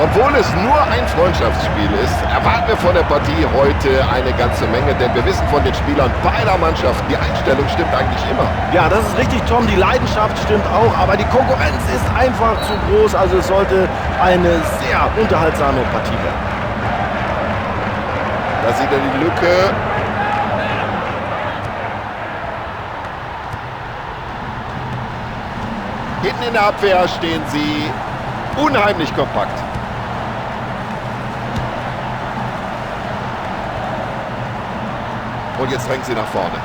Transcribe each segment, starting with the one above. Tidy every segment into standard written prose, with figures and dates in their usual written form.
Obwohl es nur ein Freundschaftsspiel ist, erwarten wir von der Partie heute eine ganze Menge, denn wir wissen von den Spielern beider Mannschaften, die Einstellung stimmt eigentlich immer. Ja, das ist richtig, Tom. Die Leidenschaft stimmt auch, aber die Konkurrenz ist einfach zu groß. Also es sollte eine sehr unterhaltsame Partie werden. Da sieht er die Lücke. Hinten in der Abwehr stehen sie unheimlich kompakt. Und jetzt drängt sie nach vorne.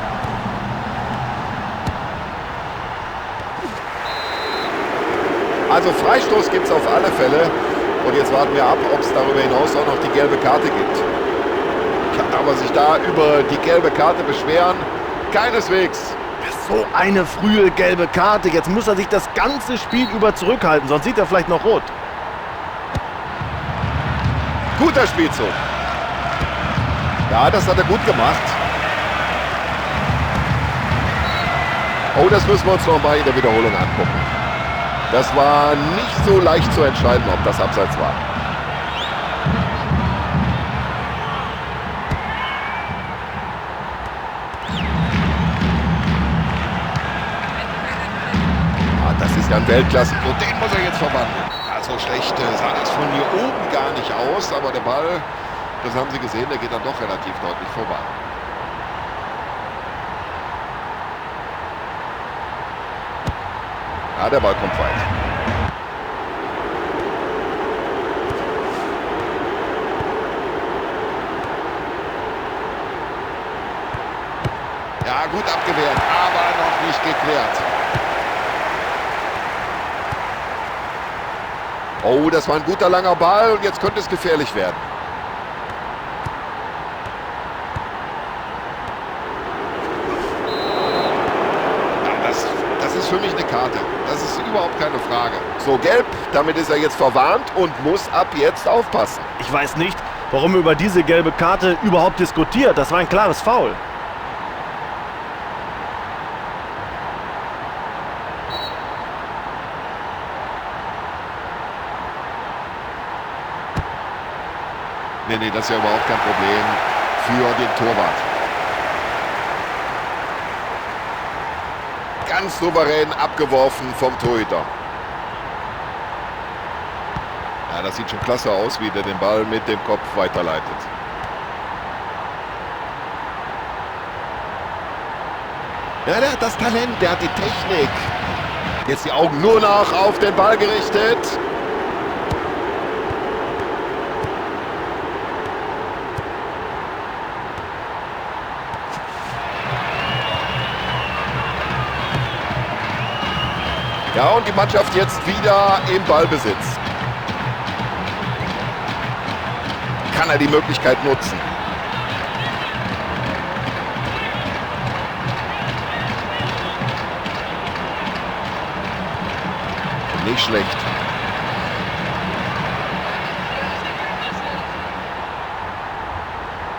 Also Freistoß gibt es auf alle Fälle. Und jetzt warten wir ab, ob es darüber hinaus auch noch die gelbe Karte gibt. Kann aber sich da über die gelbe Karte beschweren? Keineswegs. So eine frühe gelbe Karte. Jetzt muss er sich das ganze Spiel über zurückhalten, sonst sieht er vielleicht noch rot. Guter Spielzug. Ja, das hat er gut gemacht. Oh, das müssen wir uns noch mal in der Wiederholung angucken. Das war nicht so leicht zu entscheiden, ob das Abseits war. Ah, das ist ja ein Weltklasse. Und den muss er jetzt verwandeln. Also schlecht sah das von hier oben gar nicht aus, aber der Ball, das haben Sie gesehen, der geht dann doch relativ deutlich vorbei. Ja, der Ball kommt weit. Ja, gut abgewehrt, aber noch nicht geklärt. Oh, das war ein guter langer Ball und jetzt könnte es gefährlich werden. Das ist für mich eine Karte. Das ist überhaupt keine Frage. So, gelb, damit ist er jetzt verwarnt und muss ab jetzt aufpassen. Ich weiß nicht, warum über diese gelbe Karte überhaupt diskutiert. Das war ein klares Foul. Nee, das ist ja überhaupt kein Problem für den Torwart. Ganz souverän abgeworfen vom Torhüter. Ja, das sieht schon klasse aus, wie der den Ball mit dem Kopf weiterleitet. Ja, der hat das Talent, der hat die Technik. Jetzt die Augen nur noch auf den Ball gerichtet. Ja, und die Mannschaft jetzt wieder im Ballbesitz. Kann er die Möglichkeit nutzen? Nicht schlecht.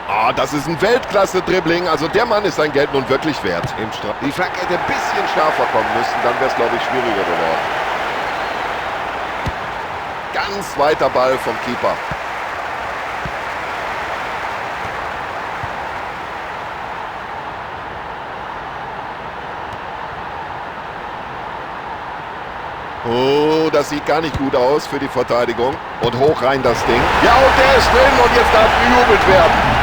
Ah, das ist ein Weltklasse-Dribbling. Also der Mann ist sein Geld nun wirklich wert. Die Flanke hätte ein bisschen schärfer kommen müssen, dann wäre es, glaube ich, schwieriger geworden. Ganz weiter Ball vom Keeper. Oh, das sieht gar nicht gut aus für die Verteidigung. Und hoch rein das Ding. Ja, und der ist drin und jetzt darf gejubelt werden.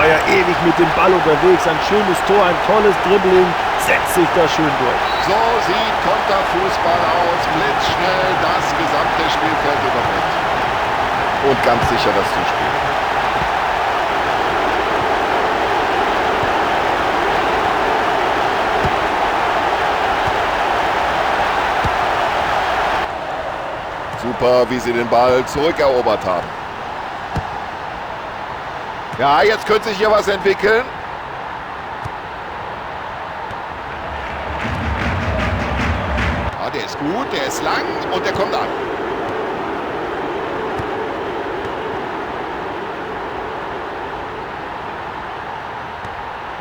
Ja, ewig mit dem Ball unterwegs, ein schönes Tor, ein tolles Dribbling, setzt sich da schön durch. So sieht Konterfußball aus, blitzschnell das gesamte Spielfeld übernimmt. Und ganz sicher das Zuspiel. Super, wie sie den Ball zurückerobert haben. Ja, jetzt könnte sich hier was entwickeln. Ja, der ist gut, der ist lang und der kommt an.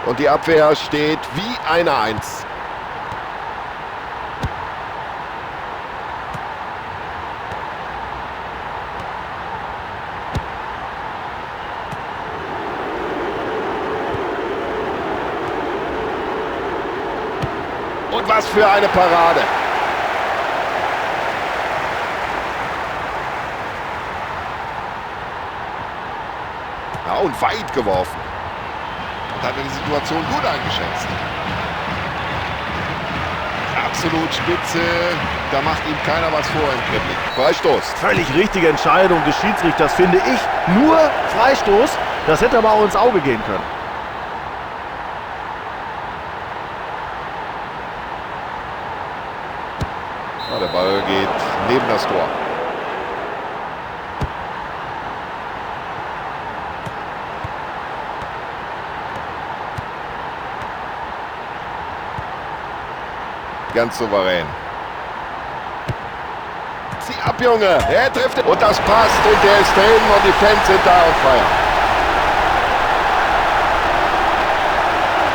Und die Abwehr steht wie eine Eins. Und was für eine Parade. Ja, und weit geworfen. Und hat die Situation gut eingeschätzt. Absolut spitze. Da macht ihm keiner was vor im Dribbling. Freistoß. Völlig richtige Entscheidung des Schiedsrichters, finde ich. Nur Freistoß. Das hätte aber auch ins Auge gehen können. Ja, der Ball geht neben das Tor. Ganz souverän. Zieh ab, Junge. Er trifft und das passt und der ist drin und die Fans sind da und feiern.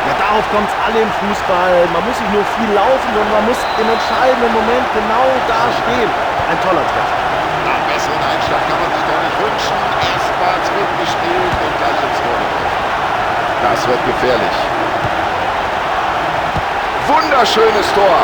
Ja, darauf kommt es alle im Fußball. Man muss nicht nur viel laufen, sondern man muss im entscheidenden Moment genau da stehen. Ein toller Treffer. Einen besseren Einschlag kann man sich doch nicht wünschen. Erstmals mitgespielt und gleich ins Tor getroffen. Das wird gefährlich. Wunderschönes Tor.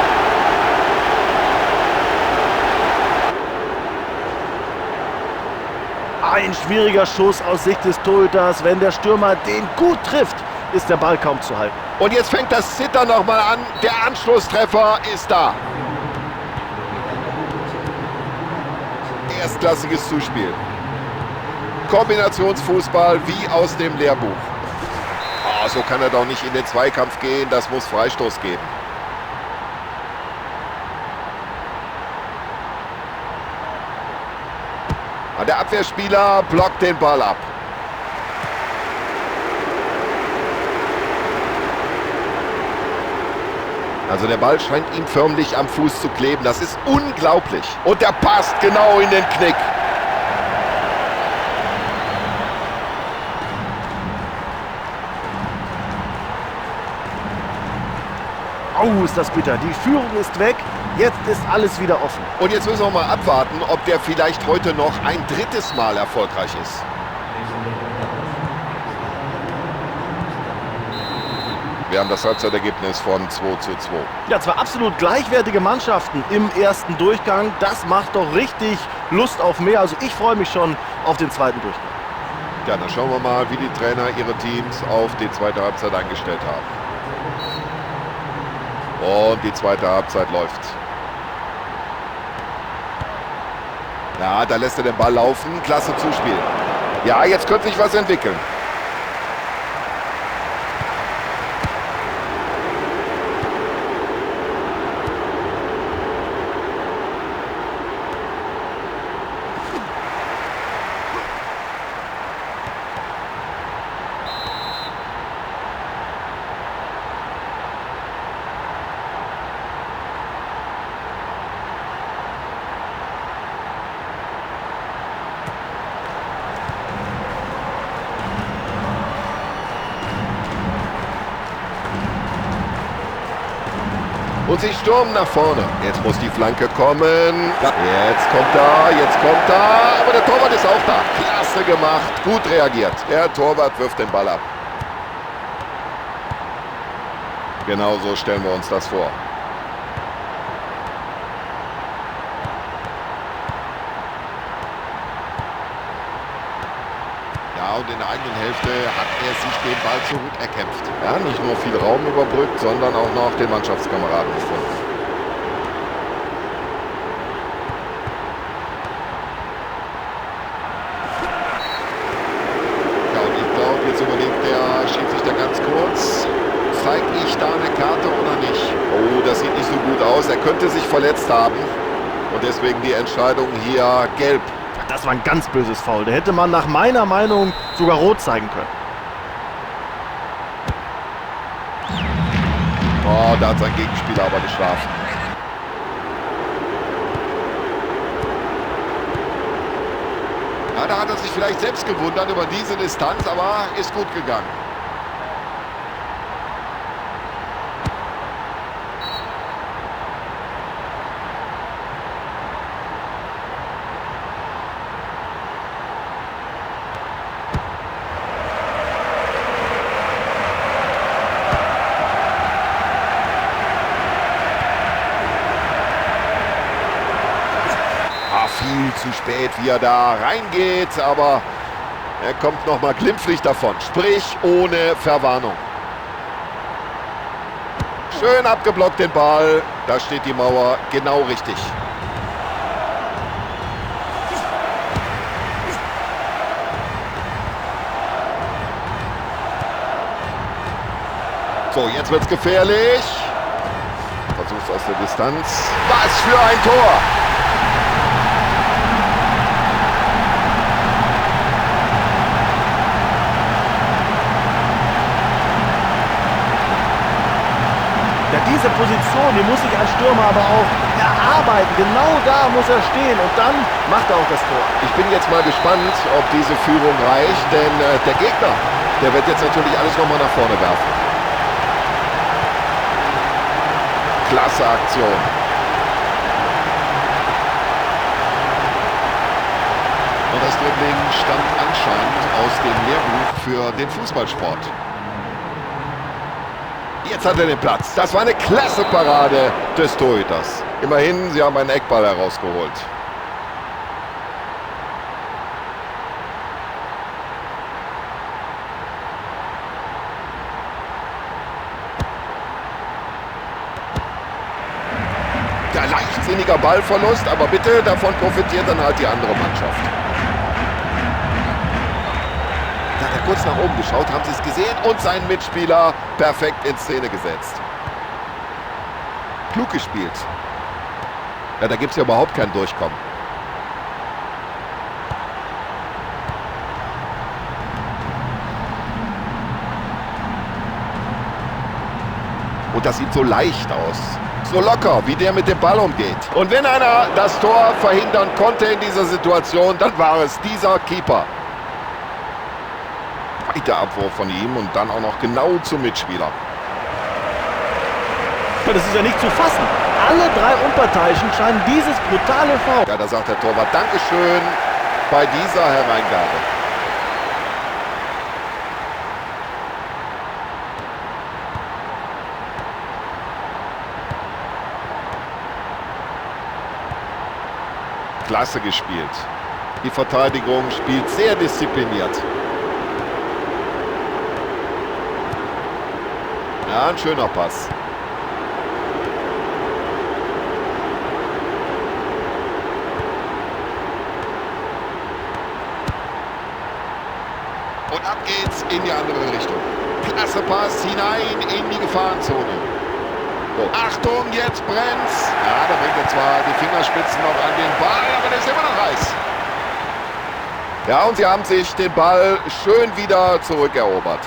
Ein schwieriger Schuss aus Sicht des Torhüters. Wenn der Stürmer den gut trifft, ist der Ball kaum zu halten. Und jetzt fängt das Zittern nochmal an. Der Anschlusstreffer ist da. Erstklassiges Zuspiel. Kombinationsfußball wie aus dem Lehrbuch. Oh, so kann er doch nicht in den Zweikampf gehen. Das muss Freistoß geben. Der Abwehrspieler blockt den Ball ab. Also der Ball scheint ihm förmlich am Fuß zu kleben. Das ist unglaublich. Und der passt genau in den Knick. Oh, ist das bitter. Die Führung ist weg. Jetzt ist alles wieder offen. Und jetzt müssen wir mal abwarten, ob der vielleicht heute noch ein drittes Mal erfolgreich ist. Wir haben das Halbzeitergebnis von 2:2. Ja, zwei absolut gleichwertige Mannschaften im ersten Durchgang. Das macht doch richtig Lust auf mehr. Also ich freue mich schon auf den zweiten Durchgang. Ja, dann schauen wir mal, wie die Trainer ihre Teams auf die zweite Halbzeit eingestellt haben. Und die zweite Halbzeit läuft. Ja, da lässt er den Ball laufen. Klasse Zuspiel. Ja, jetzt könnte sich was entwickeln. Und sie stürmen nach vorne. Jetzt muss die Flanke kommen. Jetzt kommt er. Aber der Torwart ist auch da. Klasse gemacht. Gut reagiert. Der Torwart wirft den Ball ab. Genau so stellen wir uns das vor. Ja, und in der eigenen Hälfte hat er sich den Ball zurückerkämpft. Ja, nicht nur viel Raum überbrückt, sondern auch noch den Mannschaftskameraden gefunden. Ja, und ich glaube, jetzt überlegt der Schiedsrichter ganz kurz, zeige ich da eine Karte oder nicht? Oh, das sieht nicht so gut aus. Er könnte sich verletzt haben. Und deswegen die Entscheidung hier gelb. Das war ein ganz böses Foul. Da hätte man nach meiner Meinung sogar rot zeigen können. Oh, da hat sein Gegenspieler aber geschlafen. Ja, da hat er sich vielleicht selbst gewundert über diese Distanz, aber ist gut gegangen. zu spät, wie er da reingeht, aber er kommt nochmal glimpflich davon, sprich ohne Verwarnung. Schön abgeblockt den Ball, da steht die Mauer genau richtig. So, jetzt wird's gefährlich. Versuch's aus der Distanz. Was für ein Tor! Ja, diese Position, die muss sich ein Stürmer aber auch erarbeiten. Genau da muss er stehen und dann macht er auch das Tor. Ich bin jetzt mal gespannt, ob diese Führung reicht, denn der Gegner, der wird jetzt natürlich alles nochmal nach vorne werfen. Klasse Aktion. Und das Dribbling stammt anscheinend aus dem Lehrbuch für den Fußballsport. Jetzt hat er den Platz. Das war eine klasse Parade des Torhüters. Immerhin, sie haben einen Eckball herausgeholt. Ja, leichtsinniger Ballverlust, aber bitte, davon profitiert dann halt die andere Mannschaft. Da hat er kurz nach oben geschaut, haben sie es gesehen und seinen Mitspieler perfekt in Szene gesetzt. Klug gespielt. Ja, da gibt es ja überhaupt kein Durchkommen. Und das sieht so leicht aus. So locker, wie der mit dem Ball umgeht. Und wenn einer das Tor verhindern konnte in dieser Situation, dann war es dieser Keeper. Weiter Abwurf von ihm und dann auch noch genau zum Mitspieler. Das ist ja nicht zu fassen. Alle drei Unparteiischen scheinen dieses brutale Foul. Ja, da sagt der Torwart Dankeschön bei dieser Hereingabe. Klasse gespielt. Die Verteidigung spielt sehr diszipliniert. Ja, ein schöner Pass. Und ab geht's in die andere Richtung. Klasse Pass hinein in die Gefahrenzone. Oh. Achtung, jetzt brennt's. Ja, da bringt er zwar die Fingerspitzen noch an den Ball, aber der ist immer noch heiß. Ja, und sie haben sich den Ball schön wieder zurückerobert.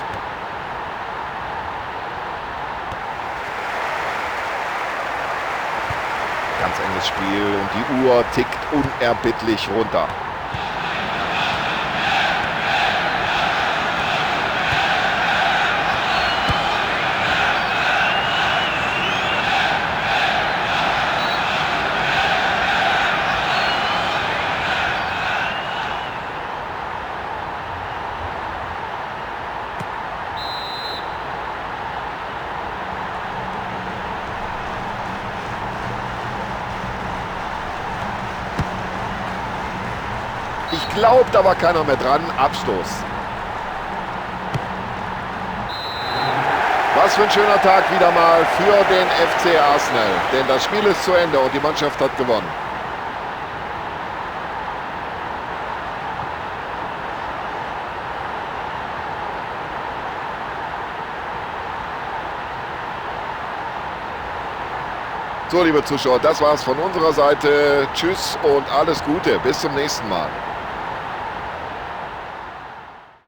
Ganz enges Spiel und die Uhr tickt unerbittlich runter. Glaubt aber keiner mehr dran. Abstoß. Was für ein schöner Tag wieder mal für den FC Arsenal. Denn das Spiel ist zu Ende und die Mannschaft hat gewonnen. So, liebe Zuschauer, das war's von unserer Seite. Tschüss und alles Gute. Bis zum nächsten Mal.